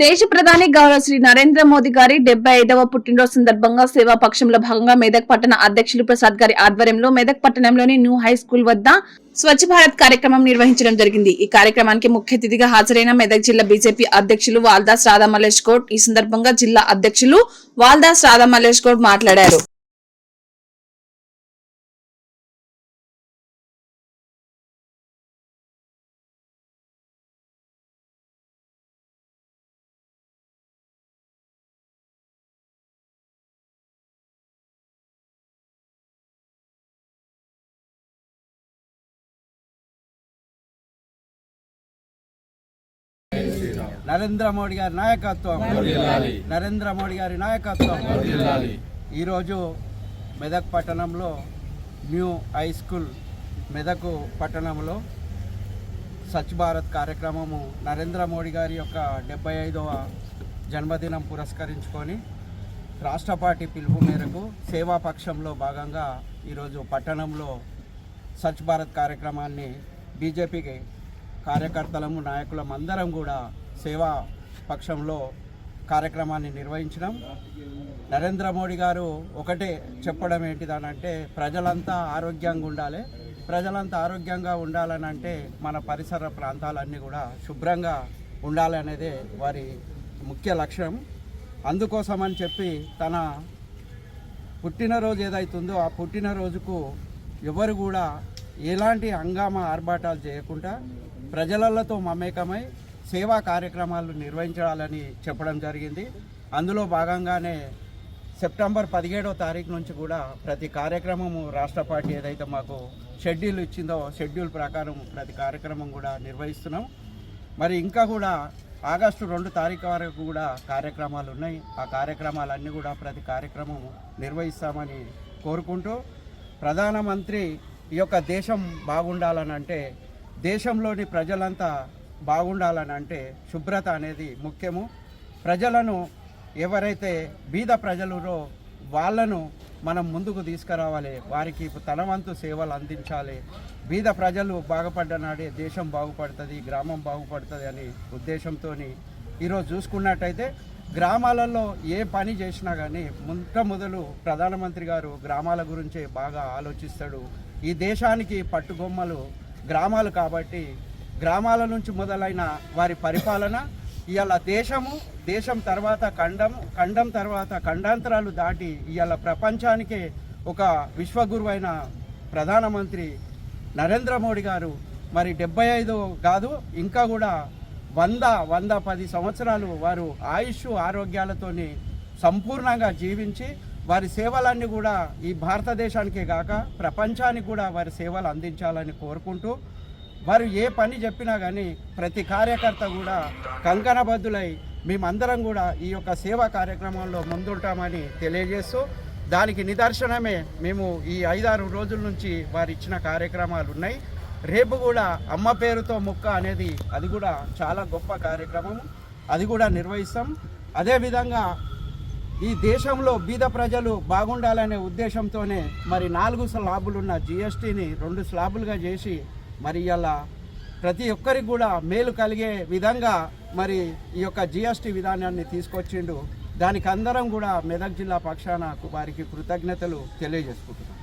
దేశ ప్రధాని గౌరవ శ్రీ నరేంద్ర మోదీ గారి 75వ పుట్టినరోజు సందర్భంగా సేవా పక్షంలో భాగంగా మెదక్ పట్టణ అధ్యక్షులు ప్రసాద్ గారి ఆధ్వర్యంలో మెదక్ పట్టణంలోని న్యూ హై స్కూల్ వద్ద స్వచ్ఛ భారత్ కార్యక్రమం నిర్వహించడం జరిగింది. ఈ కార్యక్రమానికి ముఖ్య అతిథిగా హాజరైన మెదక్ జిల్లా బీజేపీ అధ్యక్షులు వాల్దాస్ రాధా మల్లేష్ గౌడ్ ఈ సందర్భంగా జిల్లా అధ్యక్షులు వాల్దాస్ రాధా మల్లేష్ గౌడ్ మాట్లాడారు. నరేంద్ర మోడీ గారి నాయకత్వం, నరేంద్ర మోడీ గారి నాయకత్వం. ఈరోజు మెదక్ పట్టణంలో న్యూ హై స్కూల్ మెదక్ పట్టణంలో స్వచ్ఛ భారత్ కార్యక్రమము నరేంద్ర మోడీ గారి యొక్క 75వ జన్మదినం పురస్కరించుకొని రాష్ట్ర పార్టీ పిలుపు మేరకు సేవాపక్షంలో భాగంగా ఈరోజు పట్టణంలో స్వచ్ఛ భారత్ కార్యక్రమాన్ని బీజేపీకి కార్యకర్తలము నాయకులం అందరం కూడా సేవా పక్షంలో కార్యక్రమాన్ని నిర్వహించడం. నరేంద్ర మోడీ గారు ఒకటే చెప్పడం ఏంటిదనంటే ప్రజలంతా ఆరోగ్యంగా ఉండాలి, ప్రజలంతా ఆరోగ్యంగా ఉండాలని అంటే మన పరిసర ప్రాంతాలన్నీ కూడా శుభ్రంగా ఉండాలి అనేదే వారి ముఖ్య లక్ష్యం. అందుకోసమని చెప్పి తన పుట్టినరోజు ఏదైతుందో ఆ పుట్టినరోజుకు ఎవరు కూడా ఎలాంటి హంగామా ఆర్భాటాలు చేయకుండా ప్రజలతో మమేకమై సేవా కార్యక్రమాలు నిర్వహించాలని చెప్పడం జరిగింది. అందులో భాగంగానే సెప్టెంబర్ 17వ తారీఖు నుంచి కూడా ప్రతి కార్యక్రమము రాష్ట్ర పార్టీ ఏదైతే మాకు షెడ్యూల్ ఇచ్చిందో షెడ్యూల్ ప్రకారం ప్రతి కార్యక్రమం కూడా నిర్వహిస్తున్నాం. మరి ఇంకా కూడా ఆగస్టు 2 తారీఖు వరకు కూడా కార్యక్రమాలు ఉన్నాయి. ఆ కార్యక్రమాలన్నీ కూడా ప్రతి కార్యక్రమం నిర్వహిస్తామని కోరుకుంటూ ప్రధానమంత్రి ఈ యొక్క దేశం బాగుండాలని అంటే దేశంలోని ప్రజలంతా బాగుండాలని అంటే శుభ్రత అనేది ముఖ్యము. ప్రజలను ఎవరైతే బీద ప్రజలురో వాళ్ళను మనం ముందుకు తీసుకురావాలి, వారికి తన వంతు సేవలు అందించాలి. బీద ప్రజలు బాగుపడ్డ నాడే దేశం బాగుపడుతుంది, గ్రామం బాగుపడుతుంది అనే ఉద్దేశంతో ఈరోజు చూసుకున్నట్టయితే గ్రామాలలో ఏ పని చేసినా కానీ మొదలు ప్రధానమంత్రి గారు గ్రామాల గురించే బాగా ఆలోచిస్తాడు. ఈ దేశానికి పట్టుగొమ్మలు గ్రామాలు కాబట్టి గ్రామాల నుంచి మొదలైన వారి పరిపాలన ఇవాళ దేశం తర్వాత ఖండం తర్వాత ఖండాంతరాలు దాటి ఇవాళ ప్రపంచానికే ఒక విశ్వగురు అయిన ప్రధానమంత్రి నరేంద్ర మోడీ గారు మరి 75 కాదు ఇంకా కూడా 110 సంవత్సరాలు వారు ఆయుష్ ఆరోగ్యాలతోని సంపూర్ణంగా జీవించి వారి సేవలన్నీ కూడా ఈ భారతదేశానికే కాక ప్రపంచానికి కూడా వారి సేవలు అందించాలని కోరుకుంటూ వారు ఏ పని చెప్పినా కానీ ప్రతి కార్యకర్త కూడా కంకణబద్ధులై మేమందరం కూడా ఈ యొక్క సేవా కార్యక్రమంలో ముందుంటామని తెలియజేస్తూ దానికి నిదర్శనమే మేము ఈ 5-6 రోజుల నుంచి వారు ఇచ్చిన కార్యక్రమాలు ఉన్నాయి. రేపు కూడా అమ్మ పేరుతో ముక్క అనేది అది కూడా చాలా గొప్ప కార్యక్రమం, అది కూడా నిర్వహిస్తాం. అదేవిధంగా ఈ దేశంలో బీద ప్రజలు బాగుండాలనే ఉద్దేశంతోనే మరి 4 స్లాబులున్న జిఎస్టీని 2 స్లాబులుగా చేసి మరి ఇలా ప్రతి ఒక్కరికి కూడా మేలు కలిగే విధంగా మరి ఈ యొక్క జిఎస్టీ విధానాన్ని తీసుకొచ్చిండు. దానికి అందరం కూడా మెదక్ జిల్లా పక్షాన వారికి కృతజ్ఞతలు తెలియజేసుకుంటున్నాం.